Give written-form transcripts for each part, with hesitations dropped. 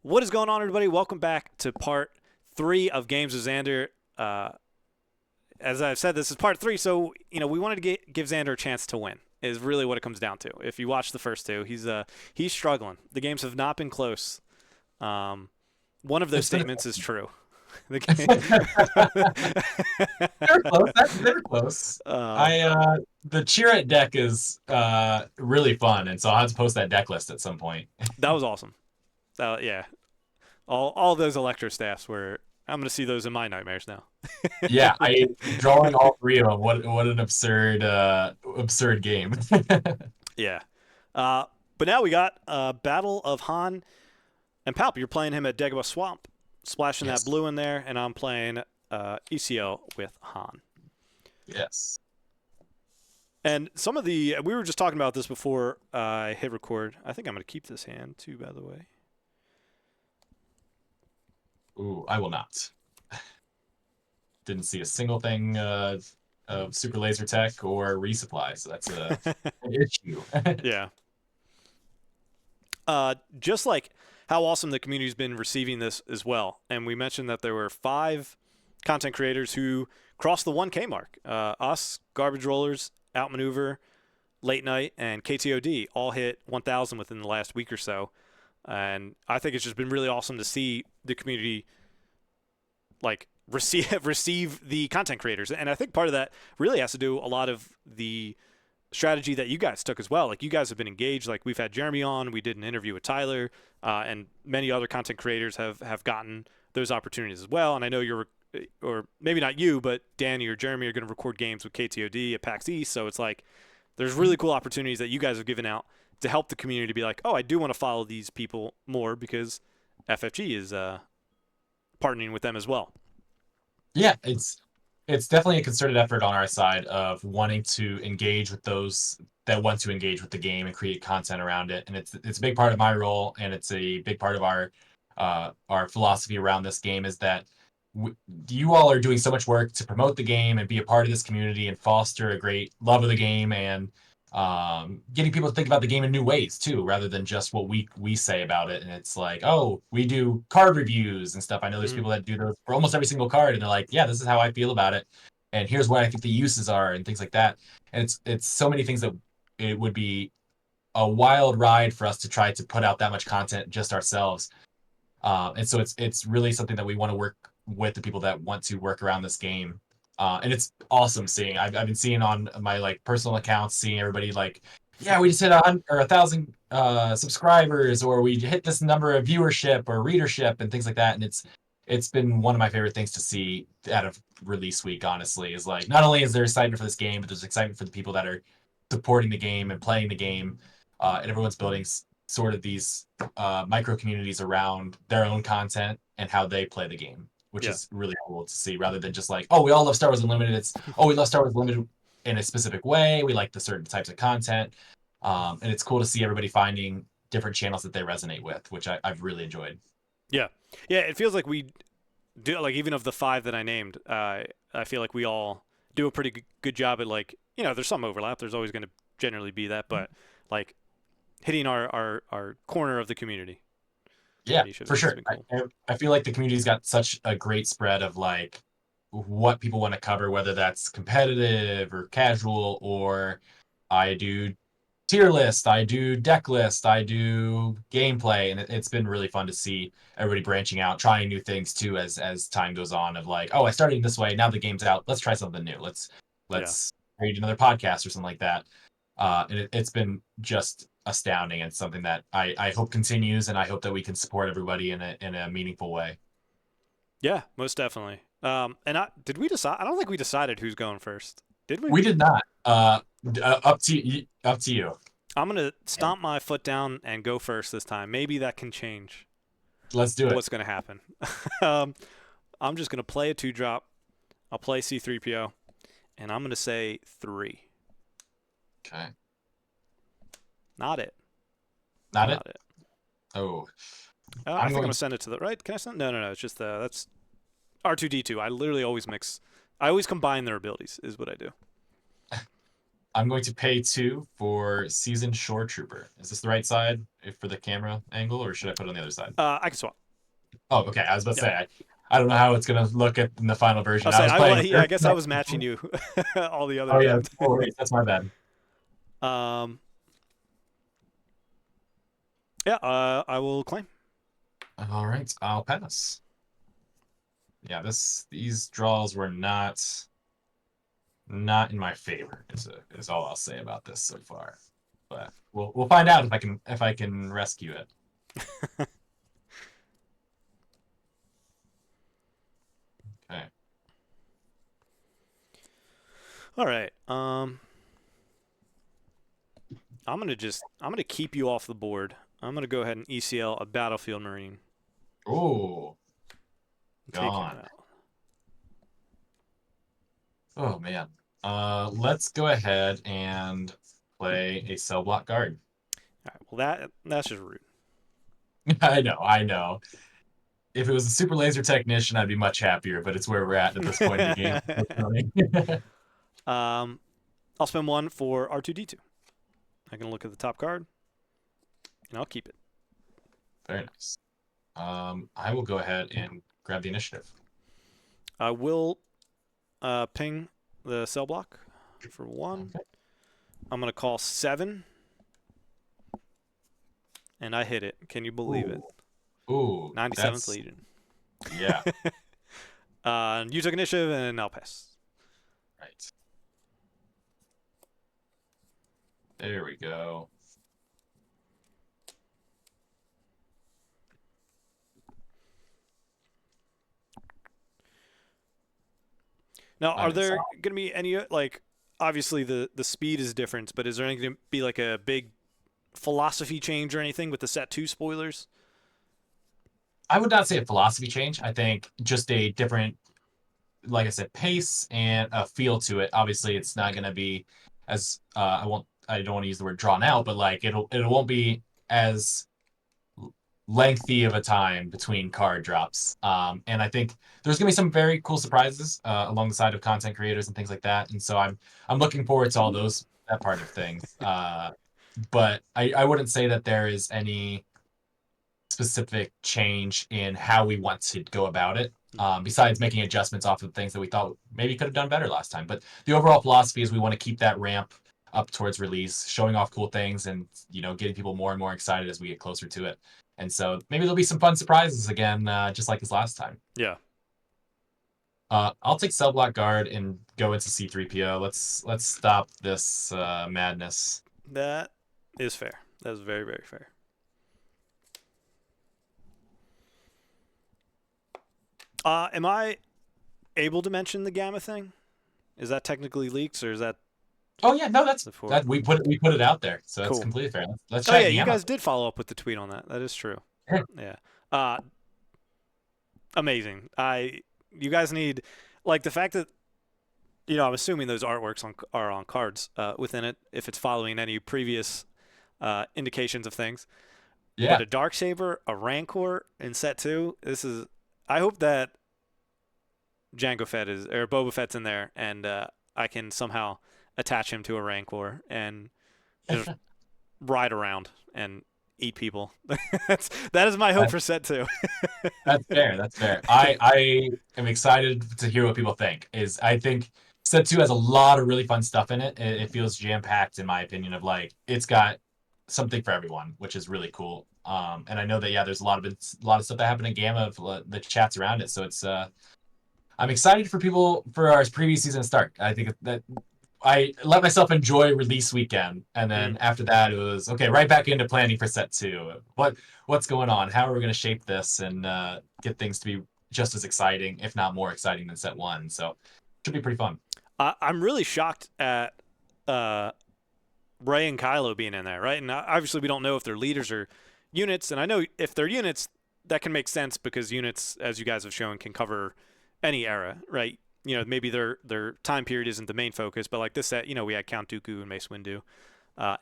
What is going on, everybody? Welcome back to part 3 of Games with Xander. As I've said, this is part 3, so we wanted to give Xander a chance to win. Is really what it comes down to. If you watch the first two, he's struggling. The games have not been close. One of those It's been statements is true. The they're close. They're close. um, I the cheer it deck is really fun, and so I'll have to post that deck list at some point. that was awesome. Yeah, all those Electro staffs were. I'm gonna see those in my nightmares now. Yeah, I drawing all three of them. What an absurd game. Yeah. But now we got Battle of Han and Palp. You're playing him at Dagobah Swamp, splashing that Yes. blue in there, and I'm playing ECO with Han. Yes. And some of the we were just talking about this before I hit record. I think I'm going to keep this hand too, by the way. Ooh, I will not. Didn't see a single thing of super laser tech or resupply, so that's an issue. Yeah. Just like how awesome the community's been receiving this as well. And we mentioned that there were 5 content creators who crossed the 1K mark. Us, Garbage Rollers, Outmaneuver, Late Night, and KTOD all hit 1,000 within the last week or so. And I think it's just been really awesome to see the community like receive the content creators. And I think part of that really has to do a lot of the strategy that you guys took as well. Like you guys have been engaged. Like we've had Jeremy on. We did an interview with Tyler, and many other content creators have gotten those opportunities as well. And I know you're, or maybe not you, but Danny or Jeremy are going to record games with KTOD at PAX East. So it's like there's really cool opportunities that you guys have given out to help the community to be like, oh, I do want to follow these people more because FFG is partnering with them as well. Yeah, it's definitely a concerted effort on our side of wanting to engage with those that want to engage with the game and create content around it. And it's a big part of my role, and it's a big part of our philosophy around this game is that you all are doing so much work to promote the game and be a part of this community and foster a great love of the game and getting people to think about the game in new ways too, rather than just what we say about it. And it's like, oh, we do card reviews and stuff. I know there's Mm-hmm. people that do those for almost every single card, and they're like, yeah, this is how I feel about it, and here's what I think the uses are, and things like that. And it's so many things that it would be a wild ride for us to try to put out that much content just ourselves. And so it's really something that we want to work with the people that want to work around this game. And it's awesome seeing. I've been seeing on my like personal accounts, seeing everybody like, yeah, we just hit 1,000 subscribers, or we hit this number of viewership or readership and things like that. And it's been one of my favorite things to see out of release week. Honestly, is like not only is there excitement for this game, but there's excitement for the people that are supporting the game and playing the game, and everyone's building sort of these micro communities around their own content and how they play the game, which Yeah. is really cool to see rather than just like, oh, we all love Star Wars Unlimited. It's, oh, we love Star Wars Unlimited in a specific way. We like the certain types of content. And it's cool to see everybody finding different channels that they resonate with, which I've really enjoyed. Yeah. Yeah. It feels like we do, like, even of the 5 that I named, I feel like we all do a pretty good job at, like, there's some overlap. There's always going to generally be that, but like hitting our corner of the community. Yeah, Niche of for it has sure. been cool. I feel like the community's got such a great spread of like what people want to cover, whether that's competitive or casual, or I do tier list, I do deck list, I do gameplay, and it's been really fun to see everybody branching out, trying new things too as time goes on. Of like, oh, I started this way, now the game's out, let's try something new. Yeah. Let's create another podcast or something like that. And it's been just astounding and something that I hope continues, and I hope that we can support everybody in a meaningful way. Yeah, most definitely. And did we decide? I don't think we decided who's going first. Did we? We did not. Up to you. I'm gonna stomp my foot down and go first this time. Maybe that can change Let's do it. what's gonna happen. um, I'm just gonna play a 2-drop. I'll play C3PO, and I'm gonna say 3. Okay. Not it. Not it. Not it. Oh, I I'm think I'm going. gonna send it to the right. Can I send? No, no, no. It's just that's R2D2. I literally always mix. I always combine their abilities. Is what I do. I'm going to pay 2 for Seasoned Shore Trooper. Is this the right side for the camera angle, or should I put it on the other side? I can swap. Oh, okay. I was about to Yeah. say, I don't know how it's going to look in the final version. I'll I say was playing. yeah, I guess I was matching you all the other Oh, yeah. games. No worries. That's my bad. um, yeah, I will claim. All right. I'll pass. Yeah, these draws were not in my favor, is all I'll say about this so far. But we'll find out if I can rescue it. Okay. All right. I'm gonna keep you off the board. I'm gonna go ahead and ECL a Battlefield Marine. Oh, Take him gone. out. Oh man. Let's go ahead and play a cell block guard. All right. Well, that's just rude. I know. If it was a super laser technician, I'd be much happier, but it's where we're at this point in the game. I'll spend one for R2D2. I can look at the top card, and I'll keep it. Very nice. I will go ahead and grab the initiative. I will ping the cell block for 1. Okay. I'm going to call 7, and I hit it. Can you believe it? Ooh, 97th Legion. Yeah. You took initiative, and I'll pass. Right. There we go. Now, are there going to be any, like, obviously the speed is different, but is there going to be like a big philosophy change or anything with the set 2 spoilers? I would not say a philosophy change. I think just a different, like I said, pace and a feel to it. Obviously, it's not going to be as I don't want to use the word drawn out, but like it won't be as lengthy of a time between card drops. And I think there's gonna be some very cool surprises along the side of content creators and things like that. And so I'm looking forward to all that part of things. But I wouldn't say that there is any specific change in how we want to go about it. Besides making adjustments off of things that we thought maybe could have done better last time. But the overall philosophy is we want to keep that ramp up towards release, showing off cool things and getting people more and more excited as we get closer to it. And so maybe there'll be some fun surprises again, just like this last time. Yeah. I'll take Cell Block Guard and go into C3PO. Let's stop this madness. That is fair. That is very, very fair. Am I able to mention the Gamma thing? Is that technically leaks, or is that? Oh yeah, no, that we put it out there, so that's cool. Completely fair. Let's chat. Oh Yeah, you Gamma. guys did follow up with the tweet on that. That is true. Yeah. Amazing. You guys need, like, the fact that I'm assuming those artworks are on cards within it if it's following any previous indications of things. Yeah. But a Darksaber, a Rancor in set 2. I hope that Boba Fett's in there, and I can somehow attach him to a Rancor and just ride around and eat people. that is my hope for set 2. That's fair. That's fair. I am excited to hear what people think. I think set 2 has a lot of really fun stuff in it. It feels jam packed, in my opinion. Of like, it's got something for everyone, which is really cool. And I know that there's a lot of stuff that happened in Gamma of the chats around it. So it's I'm excited for our previous season to start. I think that I let myself enjoy release weekend, and then after that it was okay, right back into planning for set 2. What's going on? How are we going to shape this and get things to be just as exciting, if not more exciting, than set 1? So should be pretty fun. I'm really shocked at Rey and Kylo being in there, right? And obviously we don't know if they're leaders or units, and I know if they're units, that can make sense because units, as you guys have shown, can cover any era, right? Maybe their time period isn't the main focus, but like this set, we had Count Dooku and Mace Windu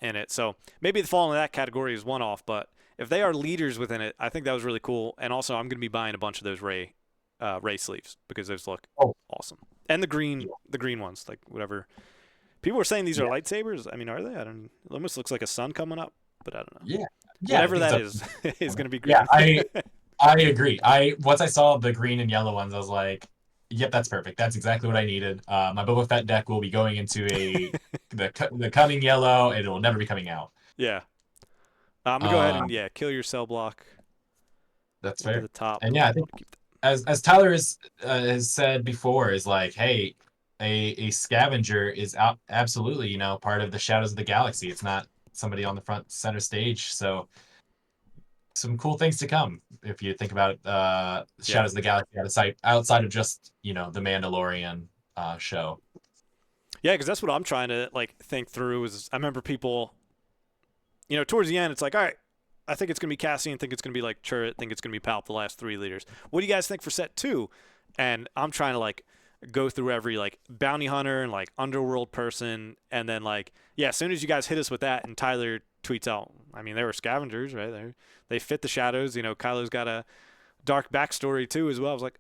in it. So maybe the fall in that category is one-off, but if they are leaders within it, I think that was really cool. And also, I'm going to be buying a bunch of those Rey sleeves because those look awesome. And the green ones, like whatever People are saying these are Yeah, lightsabers. I mean, are they? I don't. It almost looks like a sun coming up, but I don't know. yeah, yeah. I Whatever think it's that up. is going to be Yeah, green. I agree. I Once I saw the green and yellow ones, I was like, "Yep, that's perfect. That's exactly what I needed." My Boba Fett deck will be going into the cunning yellow, and it will never be coming out. Yeah. I'm gonna go ahead and Um, kill your cell block that's into the fair. top. And yeah, I I think want to keep that. as Tyler has said before, is like, hey, a scavenger is absolutely part of the Shadows of the Galaxy. It's not somebody on the front center stage. So some cool things to come if you think about Yeah. Shadows of the Galaxy outside of just the Mandalorian show. Yeah, because that's what I'm trying to like think through. Is I remember people, towards the end, it's like, all right, I think it's gonna be Cassian. Think it's gonna be like Chirrut. Think it's gonna be Palp. The last three leaders. What do you guys think for set two? And I'm trying to like go through every like bounty hunter and like underworld person, and then like yeah, as soon as you guys hit us with that, and Tyler tweets out, I mean, they were scavengers, right? They fit the shadows. Kylo's got a dark backstory too as well. I was like,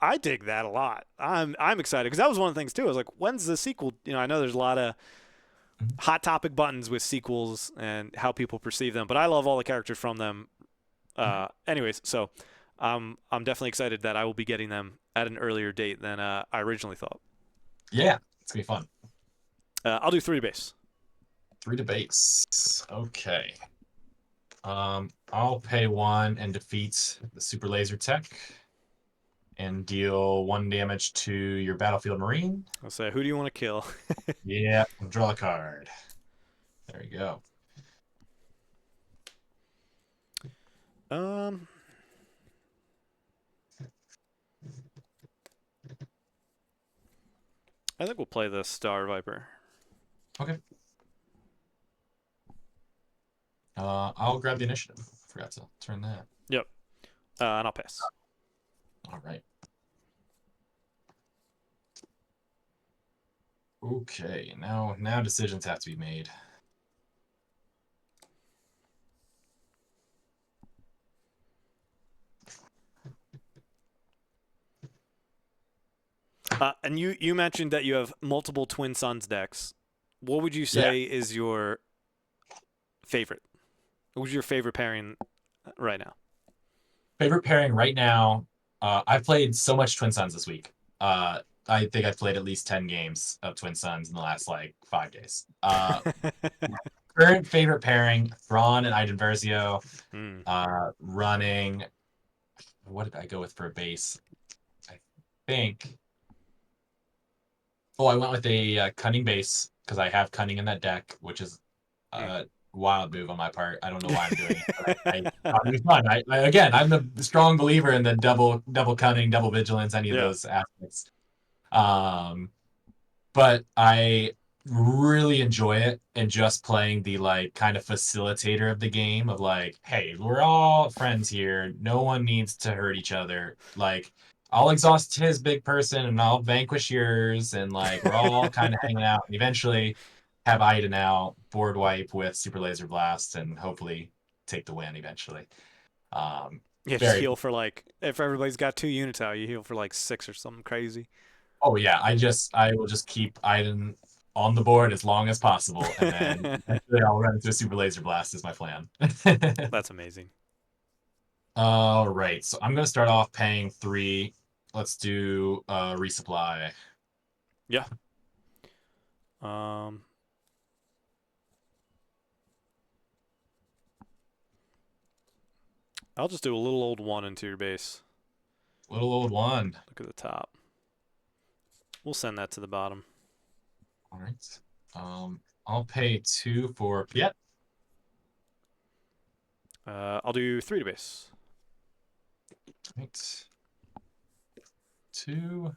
I dig that a lot. I'm excited because that was one of the things too. I was like, when's the sequel? I know there's a lot of hot topic buttons with sequels and how people perceive them, but I love all the characters from them. Anyways, so I'm definitely excited that I will be getting them at an earlier date than I originally thought. Yeah, it's gonna be fun. I'll do 3 base. 3 debates. Okay. I'll pay 1 and defeat the super laser tech and deal 1 damage to your battlefield marine. I'll say, who do you want to kill? Yeah, draw a card. There you go. um, I think we'll play the Star Viper. Okay. I'll grab the initiative. Forgot to turn that. Yep. And I'll pass. All right. Okay. Now decisions have to be made. And you mentioned that you have multiple Twin Suns decks. What would you Yeah. say is your favorite? What was your favorite pairing right now? Favorite pairing right now. I've played so much Twin Suns this week. I think I've played at least 10 games of Twin Suns in the last like 5 days. Current favorite pairing: Thrawn and Iden Versio. Hmm. Running. What did I go with for a base? I think. Oh, I went with a cunning base because I have cunning in that deck, which is a wild move on my part. I don't know why I'm doing it, but I thought it was fun. Again, I'm the strong believer in the double cunning, double vigilance, any of Yeah. those aspects. Um, but I really enjoy it and just playing the like kind of facilitator of the game of like, hey, we're all friends here. No one needs to hurt each other. Like, I'll exhaust his big person and I'll vanquish yours, and like we're all kind of hanging out. And eventually, have Ida now board wipe with Super Laser Blast and hopefully take the win eventually. Um, Yeah, just very heal for like if everybody's got 2 units out, you heal for like 6 or something crazy. Oh yeah, I will just keep Iden on the board as long as possible, and then eventually I'll run into a super laser blast is my plan. That's amazing. All right, so I'm gonna start off paying 3. Let's do resupply. Yeah. Um, I'll just do a little old one into your base. Little old one. Look at the top. We'll send that to the bottom. All right. I'll pay 2 for Piet. I'll do 3 to base. Right. 2.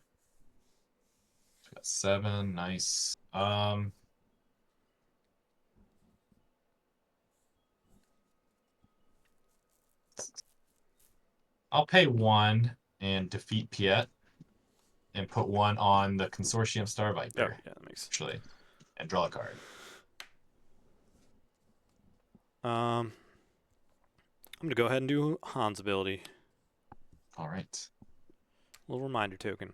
Got 7. Nice. I'll pay 1 and defeat Piet and put 1 on the Consortium Star Oh, Viper, yeah, that makes. actually, and draw a card. I'm gonna go ahead and do Han's ability. All right. Little reminder token.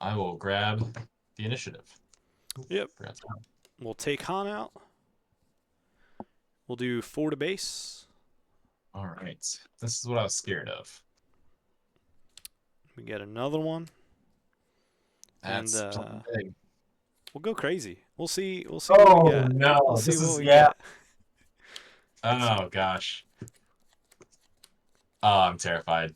I will grab the initiative. Yep. Forgot to- We'll take Han out. We'll do 4 to base. All right. This is what I was scared of. We get another one. And That's something big. we'll go crazy. We'll see. We'll see what we Oh get. We'll no! see This what is we yeah. get. Oh gosh. Oh, I'm terrified.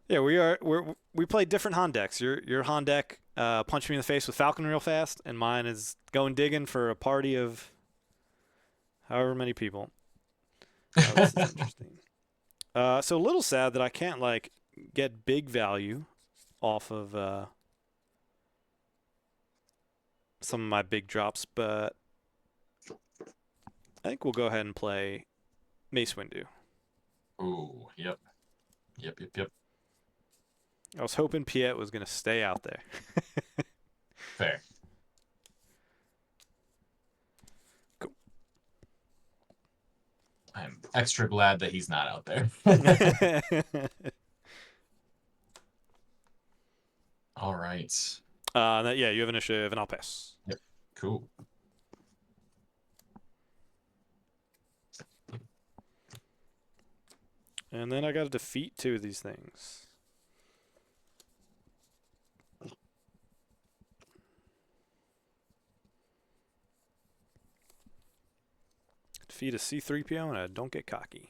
Yeah, we play different Han decks. Your Han deck punched me in the face with Falcon real fast, and mine is going digging for a party of however many people. Oh, this is interesting. So a little sad that I can't like get big value off of some of my big drops, but I think we'll go ahead and play Mace Windu. Ooh, yep. Yep, yep, yep. I was hoping Piet was going to stay out there. Fair. Cool. I'm extra glad that he's not out there. All right. Yeah, you have initiative, and I'll pass. Yep. Cool. And then I got to defeat 2 of these things. Defeat a C-3PO, and I don't get cocky.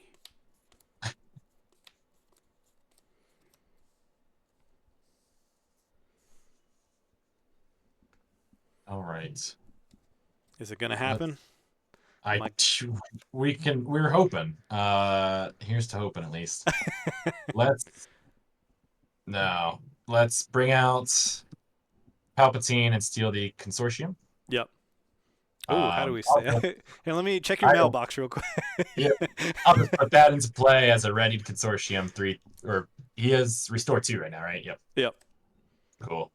All right. Is it going to happen? We're hoping. Here's to hoping at least. Let's no. Let's bring out Palpatine and steal the consortium. Yep. Oh, how do we say? I'll, Here, let me check your I'll, mailbox real quick. yeah, I'll just put that into play as a readied consortium 3, or he has restore 2 right now, right? Yep. Yep. Cool.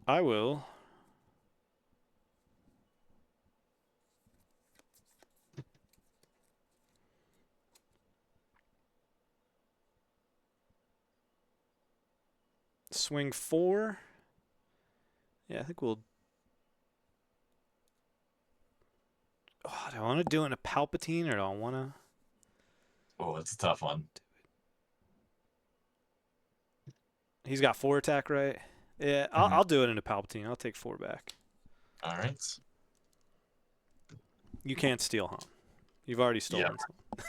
I will. Swing 4. Yeah, I think we'll. Oh, do I want to do it in a Palpatine or do I want to? Oh, it's a tough one. He's got 4 attack, right? Yeah, I'll do it in a Palpatine. I'll take 4 back. All right. You can't steal Han. You've already stolen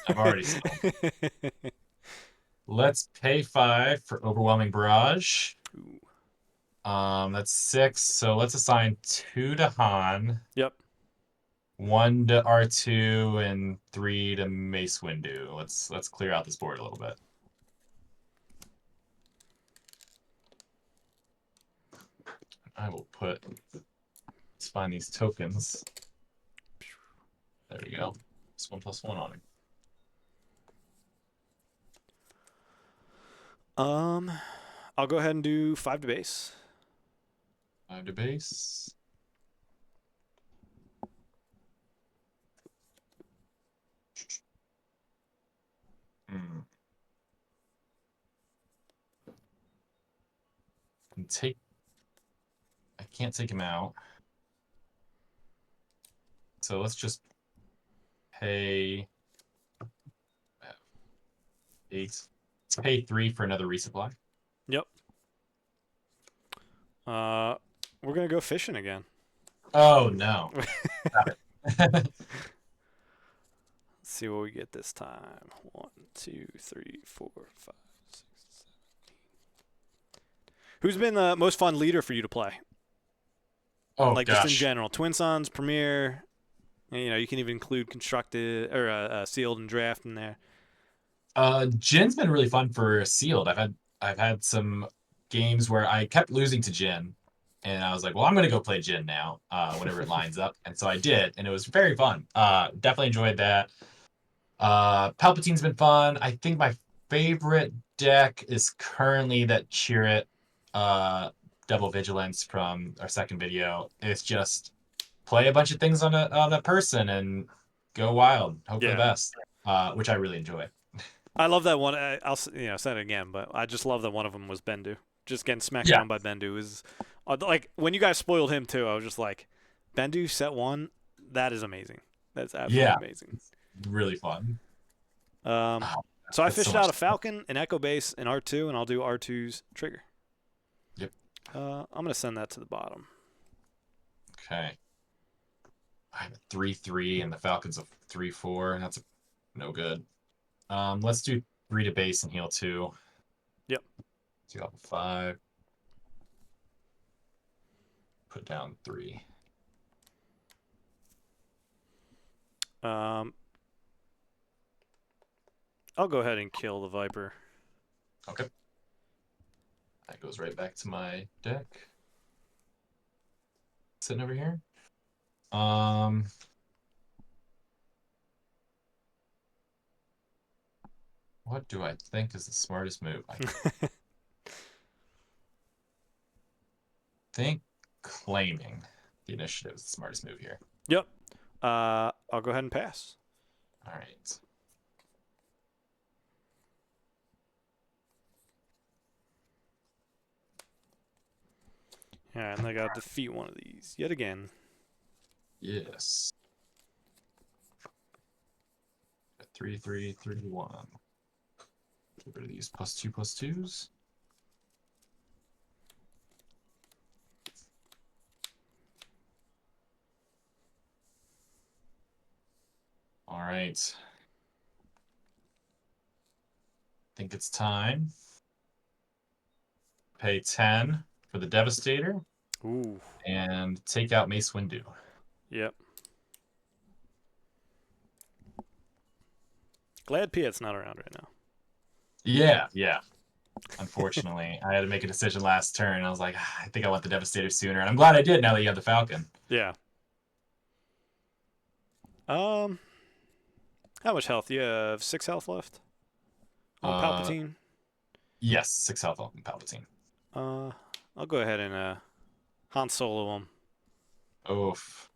I've already stolen. Let's pay 5 for overwhelming barrage. Ooh. That's 6. So let's assign 2 to Han. Yep. 1 to R2 and 3 to Mace Windu. Let's clear out this board a little bit. I will let's find these tokens. There we go. It's 1+1 on it. I'll go ahead and do 5 to base. 5 to base. I can't take him out. So let's just pay 8. Let's pay 3 for another resupply. Yep. We're gonna go fishing again. Oh no. Let's see what we get this time. 1, 2, 3, 4, 5, 6, 7, 8. Who's been the most fun leader for you to play? Oh, like gosh. just in general, Twin Sons, Premier. You know, you can even include constructed or sealed and draft in there. Jin's been really fun for sealed. I've had some games where I kept losing to Jin, and I was like, well, I'm gonna go play Jin now, whenever it lines up, and so I did, and it was very fun. Definitely enjoyed that. Palpatine's been fun. I think my favorite deck is currently that Chirrut Double Vigilance from our second video. It's just play a bunch of things on a person and go wild, hope for the Yeah. best, which I really enjoy. I love that one. I'll say it again, but I just love that one of them was Bendu. Just getting smacked Yeah, down by Bendu is like when you guys spoiled him too. I was just like, Bendu set one. That is amazing. That's absolutely yeah, amazing. it's really fun. Um, Oh, so I that's so fished much. out a Falcon, an Echo Base, an R2, and I'll do R2's trigger. Yep. I'm gonna send that to the bottom. Okay. I have a 3-3 and the Falcons a 3-4, and that's no good. Let's do 3 to base and heal 2. Yep. 2 level 5. Put down 3. I'll go ahead and kill the Viper. Okay. That goes right back to my deck. Sitting over here. What do I think is the smartest move? I think claiming the initiative is the smartest move here. Yep. I'll go ahead and pass. All right. All right, and I gotta defeat one of these yet again. Yes. 3-3-3-1. Get rid of these +2/+2s. All right. Think it's time. Pay 10 for the Devastator Ooh. and take out Mace Windu. Yep. Glad Piet's not around right now. Yeah. Unfortunately, I had to make a decision last turn. I was like, I think I want the Devastator sooner, and I'm glad I did now that you have the Falcon. Yeah. How much health? You have 6 health left on Palpatine. Yes, 6 health on Palpatine. I'll go ahead and Han Solo him. Oof.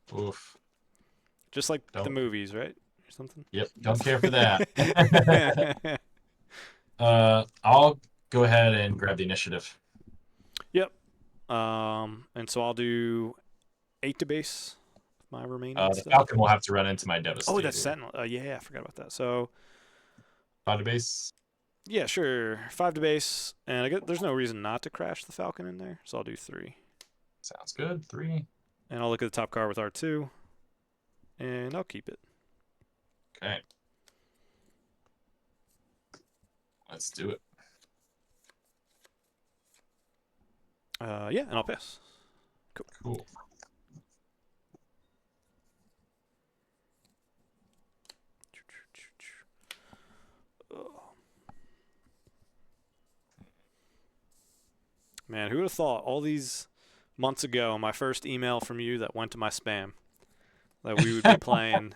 Just like the movies, right? Or something. Yep, don't care for that. I'll go ahead and grab the initiative. Yep. And so I'll do 8 to base with my remaining The stuff. Falcon will have to run into my Devastator. Oh, that's Sentinel. Yeah, I forgot about that. So 5 to base. yeah, sure. 5 to base, and I guess there's no reason not to crash the Falcon in there, so I'll do 3. Sounds good. 3. And I'll look at the top card with R2, and I'll keep it. Okay. Let's do it. Yeah, and I'll pass. Cool. Man, who would have thought all these months ago, my first email from you that went to my spam, that we would be playing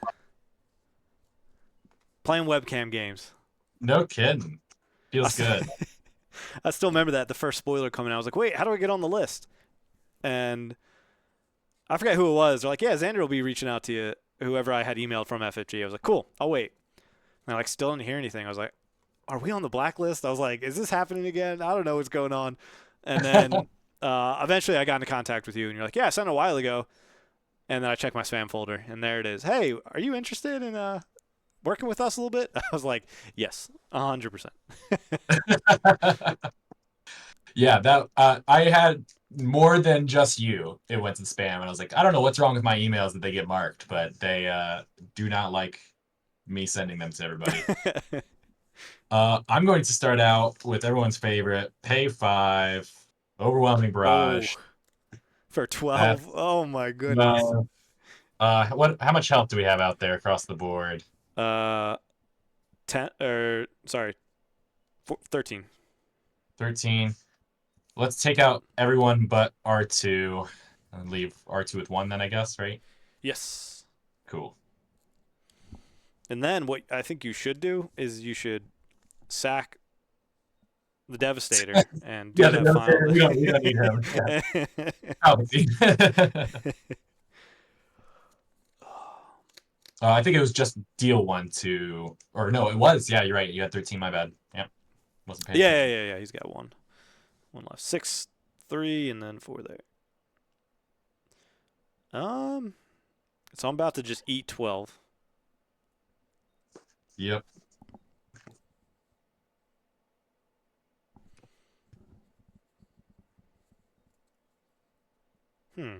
webcam games. No kidding. Feels good. I still remember that, the first spoiler coming out. I was like, wait, how do I get on the list? And I forget who it was. They're like, yeah, Xander will be reaching out to you, whoever I had emailed from FFG. I was like, cool, I'll wait. And I still didn't hear anything. I was like, are we on the blacklist? I was like, is this happening again? I don't know what's going on. And then eventually I got into contact with you, and you're like, yeah, I sent it a while ago. And then I checked my spam folder, and there it is. Hey, are you interested in working with us a little bit? I was like, yes, 100%. Yeah, that I had more than just you. It went to spam, and I was like, I don't know what's wrong with my emails that they get marked, but they do not like me sending them to everybody. I'm going to start out with everyone's favorite, pay 5, overwhelming barrage. For 12. Oh my goodness. How much health do we have out there across the board? 13. 13. Let's take out everyone but R2 and leave R2 with 1 then, I guess, right? Yes. Cool. And then what I think you should do is you should sack the Devastator and do that final. We don't need him. Yeah. I think it was just deal 1 to, or no, it was. Yeah, you're right. You had 13. My bad. Yeah, wasn't paying Yeah, yeah, attention. yeah, yeah. He's got one left. 6, 3, and then 4 there. Um, so I'm about to just eat 12. Yep. Hmm.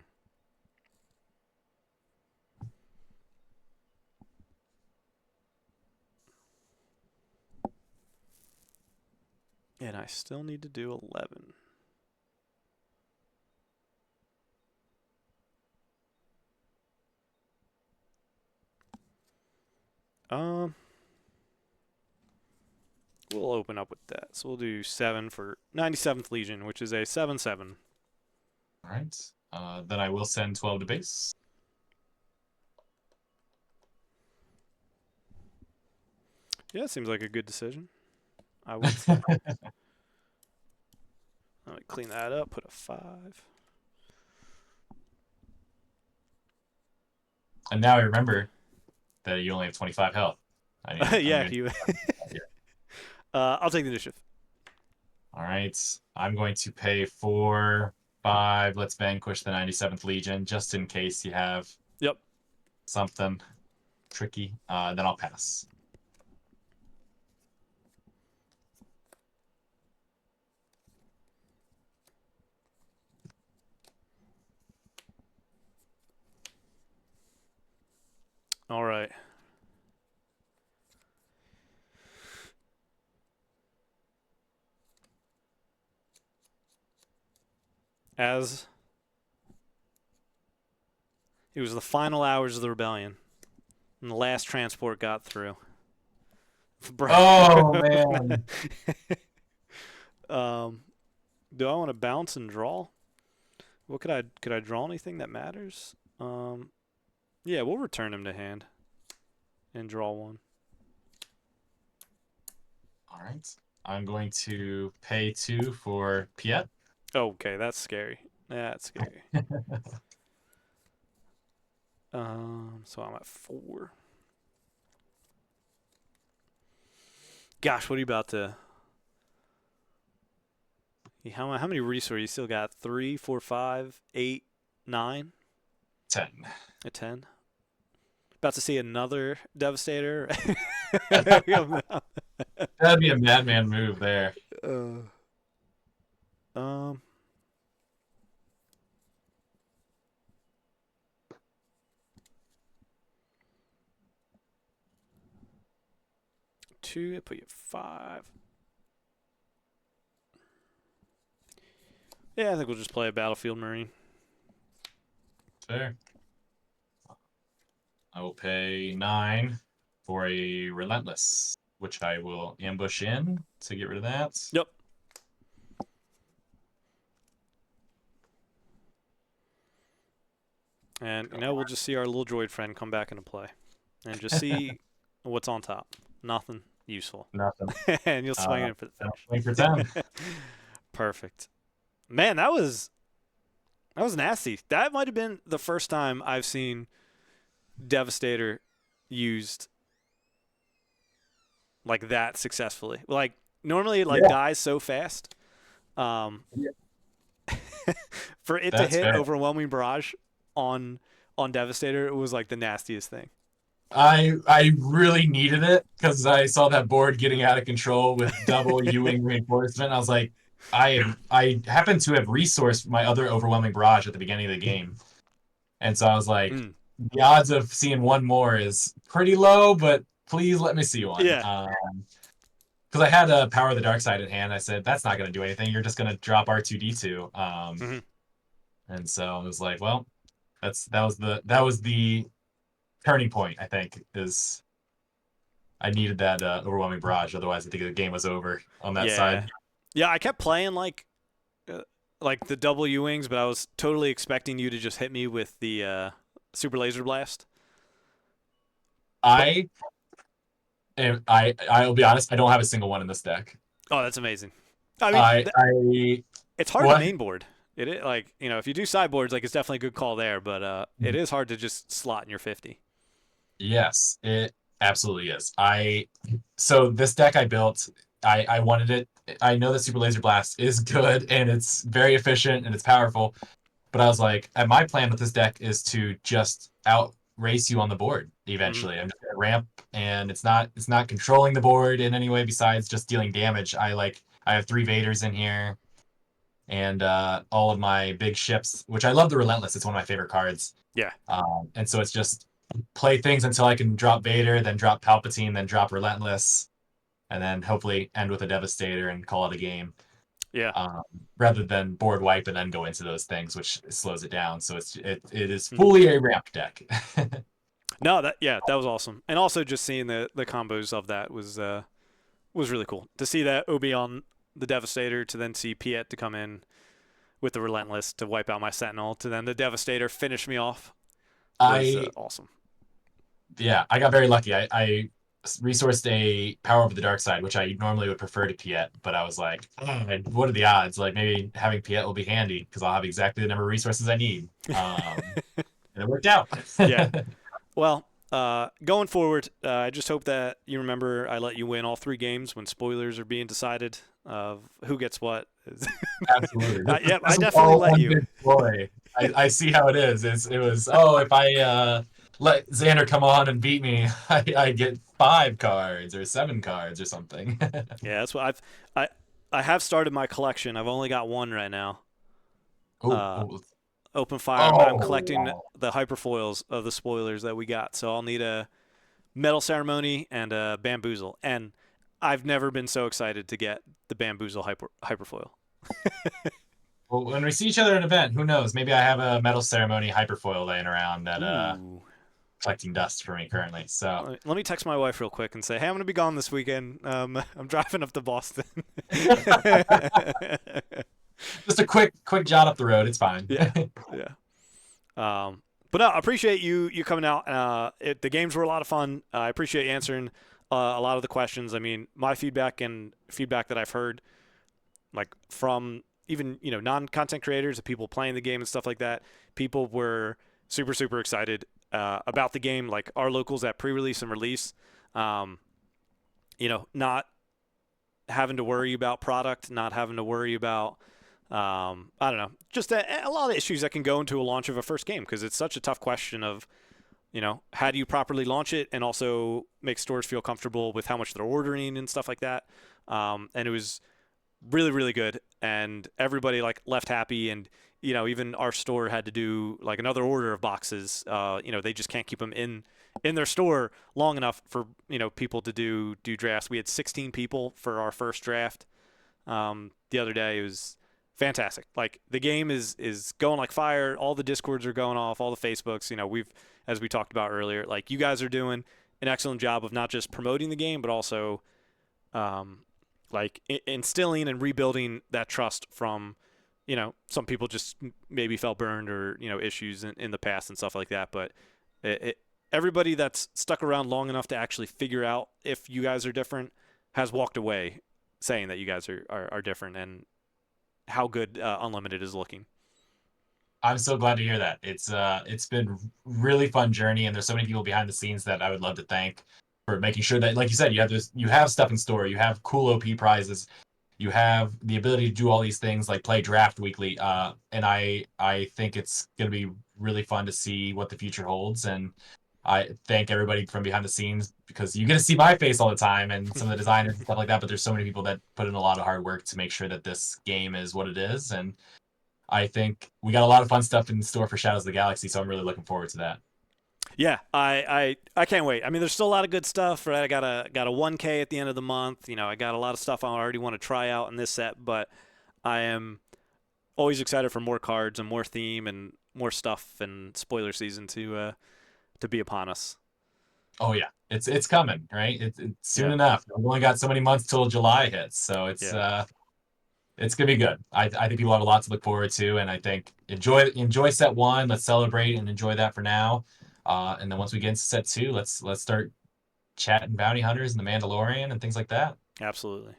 And I still need to do 11. Um, we'll open up with that. So we'll do 7 for 97th Legion, which is a 7/7. All right. Then I will send 12 to base. Yeah, it seems like a good decision. I would say. Let me clean that up. Put a 5. And now I remember that you only have 25 health. I'm Yeah, going to you. here. I'll take the initiative. All right. I'm going to pay 4, 5. Let's vanquish the 97th Legion just in case you have Yep. something tricky. Then I'll pass. All right. As it was the final hours of the rebellion, and the last transport got through. Oh man. um, do I want to bounce and draw? What could I draw anything that matters? Yeah, we'll return him to hand and draw one. All right. I'm going to pay 2 for Piet. Okay, that's scary. That's scary. So I'm at 4. Gosh, what are you about to? How many resources? You still got 3, 4, 5, 8, 9, 10. a 10. About to see another Devastator. That'd be a madman move there. um, 2. I put you at 5. Yeah, I think we'll just play a Battlefield Marine. Fair. I will pay 9 for a Relentless, which I will ambush in to get rid of that. Yep. And we'll just see our little droid friend come back into play, and just see what's on top. Nothing useful. Nothing. And you'll swing it for the Swing for finish. 10. Perfect. Man, that was nasty. That might have been the first time I've seen Devastator used like that successfully. Like normally it Yeah. dies so fast. Um, Yeah. for it to That's hit fair. overwhelming barrage on Devastator, it was like the nastiest thing. I really needed it because I saw that board getting out of control with double U-wing reinforcement. I was like, I happen to have resourced my other overwhelming barrage at the beginning of the game, and so I was like, Mm. the odds of seeing one more is pretty low, but please let me see one. Yeah. Because I had a Power of the Dark Side in hand. I said that's not going to do anything. You're just going to drop R2D2. Mm-hmm. And so I was like, well, that was the turning point. I think is I needed that overwhelming barrage. Otherwise, I think the game was over on that Yeah. side. Yeah, I kept playing like the double U wings, but I was totally expecting you to just hit me with the super laser blast. But I'll be honest. I don't have a single one in this deck. oh, that's amazing. I mean, I it's hard to what? mainboard. It is like if you do sideboards, like it's definitely a good call there, but it Mhm. is hard to just slot in your 50. Yes, it absolutely is. So this deck I built, I wanted it. I know that Super Laser Blast is good and it's very efficient and it's powerful, but I was like, and my plan with this deck is to just out race you on the board Hmm. eventually. I'm just gonna ramp, and it's not controlling the board in any way besides just dealing damage. I have 3 Vaders in here and all of my big ships, which I love the Relentless. It's one of my favorite cards. Yeah. And so it's just play things until I can drop Vader, then drop Palpatine, then drop Relentless, and then hopefully end with a Devastator and call it a game. Yeah. Um, Rather than board wipe and then go into those things, which slows it down. So it is Hmm. fully a ramp deck. No, that was awesome, and also just seeing the combos of that was really cool to see that Obi on the Devastator, to then see Piet to come in with the Relentless to wipe out my Sentinel, to then the Devastator finish me off was I awesome. Yeah, I got very lucky. I resourced a Power Over the Dark Side, which I normally would prefer to Piet, but I was like, "Oh, what are the odds? Like maybe having Piet will be handy because I'll have exactly the number of resources I need." And it worked out. Yeah. Well, going forward, I just hope that you remember I let you win all 3 games when spoilers are being decided of who gets what. Absolutely. Yep, I This was definitely all let one you. big ploy. I see how it is. It was, oh, if I let Xander come on and beat me, I get 5 cards or 7 cards or something. Yeah, that's what I I have started my collection. I've only got one right now. Oh, Uh, oh, Open fire. I'm oh, collecting wow. the hyperfoils of the spoilers that we got. So I'll need a metal ceremony and a bamboozle. And I've never been so excited to get the bamboozle hyperfoil. Well, when we see each other at an event, who knows? Maybe I have a metal ceremony hyperfoil laying around that Ooh. collecting dust for me currently. So Let me text my wife real quick and say, "Hey, I'm gonna be gone this weekend. I'm driving up to Boston." just a quick jot up the road. It's fine. Yeah, yeah. But no, I appreciate you coming out. The games were a lot of fun. I appreciate you answering a lot of the questions. I mean, my feedback and feedback that I've heard, like from even non-content creators, of people playing the game and stuff like that, people were super excited about the game. Like our locals at pre-release and release, um, not having to worry about product, not having to worry about I don't know, just a lot of issues that can go into a launch of a first game, because it's such a tough question of how do you properly launch it and also make stores feel comfortable with how much they're ordering and stuff like that. And it was really good, and everybody like left happy, and even our store had to do like another order of boxes. They just can't keep them in their store long enough for people to do drafts. We had 16 people for our first draft the other day. It was fantastic. Like the game is going like fire. All the discords are going off, all the Facebooks. We've, as we talked about earlier, like you guys are doing an excellent job of not just promoting the game but also um, like instilling and rebuilding that trust from some people just maybe felt burned, or issues in the past and stuff like that. But everybody that's stuck around long enough to actually figure out if you guys are different has walked away saying that you guys are different, and how good Unlimited is looking. I'm so glad to hear that. It's been really fun journey, and there's so many people behind the scenes that I would love to thank for making sure that, like you said, you have stuff in store, you have cool OP prizes, you have the ability to do all these things like play draft weekly. And I think it's gonna be really fun to see what the future holds. And I thank everybody from behind the scenes because you get to see my face all the time and some of the designers and stuff like that. But there's so many people that put in a lot of hard work to make sure that this game is what it is. And I think we got a lot of fun stuff in store for Shadows of the Galaxy, so I'm really looking forward to that. Yeah, I can't wait. I mean, there's still a lot of good stuff, right? I got a 1K at the end of the month. I got a lot of stuff I already want to try out in this set, but I am always excited for more cards and more theme and more stuff and spoiler season to be upon us. Oh yeah, it's coming, right? It's soon Yeah, enough. We've only got so many months till July hits, so yeah, it's gonna be good. I think people have a lot to look forward to, and I think enjoy set one. Let's celebrate and enjoy that for now. And then once we get into set two, let's start chatting bounty hunters and the Mandalorian and things like that. absolutely.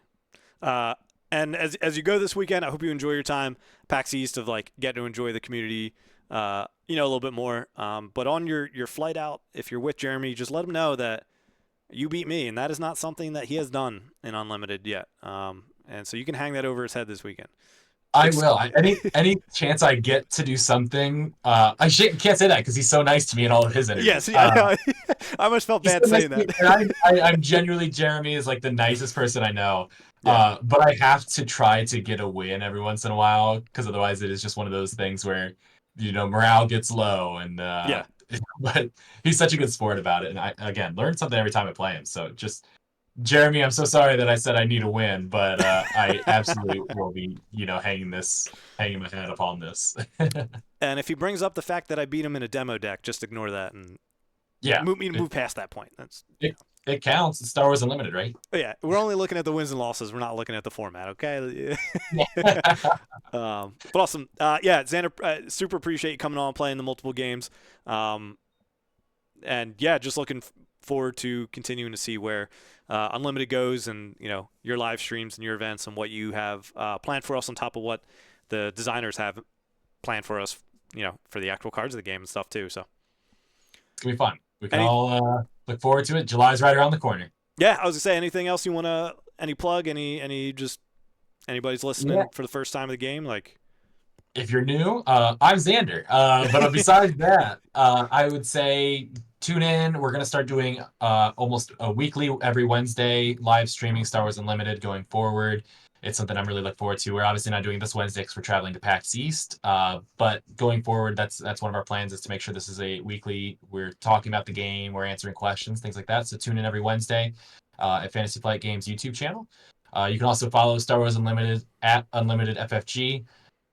Uh, and as you go this weekend, I hope you enjoy your time PAX East, of like getting to enjoy the community, a little bit more. But on your flight out, if you're with Jeremy, just let him know that you beat me, and that is not something that he has done in Unlimited yet. And so you can hang that over his head this weekekend. I will. Any chance I get to do something, can't say that because he's so nice to me in all of his Yes, interviews. yeah, I know. I almost felt He's bad so nice saying to me, that. and I'm genuinely Jeremy is like the nicest person I know. Yeah, But I have to try to get a win every once in a while because otherwise it is just one of those things where morale gets low and yeah. but he's such a good sport about it, and I again learn something every time I play him. So just Jeremy, I'm so sorry that I said I need a win, but I absolutely will be, hanging my head upon this. And if he brings up the fact that I beat him in a demo deck, just ignore that and Yeah, move past that point. That's it, it counts. It's Star Wars Unlimited, right? yeah. We're only looking at the wins and losses. We're not looking at the format. Okay. Yeah. But awesome. Yeah, Xander, super appreciate you coming on, playing the multiple games. And yeah, just looking forward to continuing to see where Unlimited goes, and your live streams and your events and what you have planned for us on top of what the designers have planned for us. For the actual cards of the game and stuff too. So It's gonna be fun. We can any all look forward to it. July's right around the corner. yeah, I was gonna say anything else you wanna any plug any just anybody's Yeah. listening for the first time of the game like. If you're new, I'm Xander. But besides that, I would say tune in. We're gonna start doing almost a weekly, every Wednesday, live streaming Star Wars Unlimited going forward. It's something I'm really looking forward to. We're obviously not doing this Wednesday because we're traveling to PAX East. But going forward, that's one of our plans is to make sure this is a weekly. We're talking about the game, we're answering questions, things like that. So tune in every Wednesday at Fantasy Flight Games YouTube channel. You can also follow Star Wars Unlimited at Unlimited FFG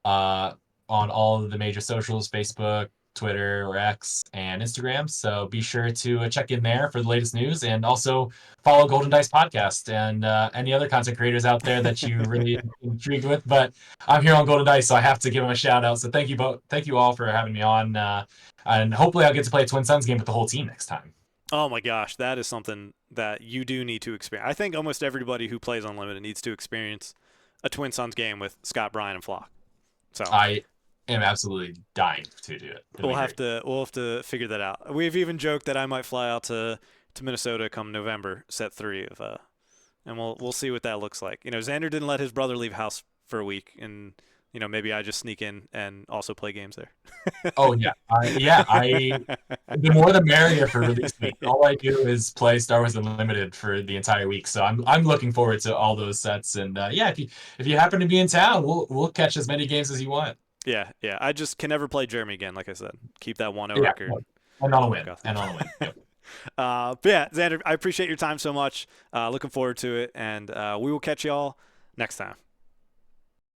on all of the major socials, Facebook, Twitter, or X, and Instagram. So be sure to check in there for the latest news, and also follow Golden Dice Podcast and any other content creators out there that you really intrigued with. But I'm here on Golden Dice, so I have to give them a shout out. So thank you all for having me on, and hopefully I'll get to play a Twin Suns game with the whole team next time. Oh my gosh, that is something that you do need to experience. I think almost everybody who plays Unlimited needs to experience a Twin Suns game with Scott, Brian, and Flock. So I am absolutely dying to do it. we'll have to figure that out. We've even joked that I might fly out to Minnesota come November, set 3 of and we'll see what that looks like. Xander didn't let his brother leave house for a week, and maybe I just sneak in and also play games there. Oh yeah, the more the merrier for release week. All I do is play Star Wars Unlimited for the entire week, so I'm looking forward to all those sets. And yeah, if you happen to be in town, we'll catch as many games as you want. Yeah. I just can never play Jeremy again. Like I said, keep that 1-0 Yeah, record. and on a win, Yep. But yeah, Xander, I appreciate your time so much. Looking forward to it, and we will catch y'all next time.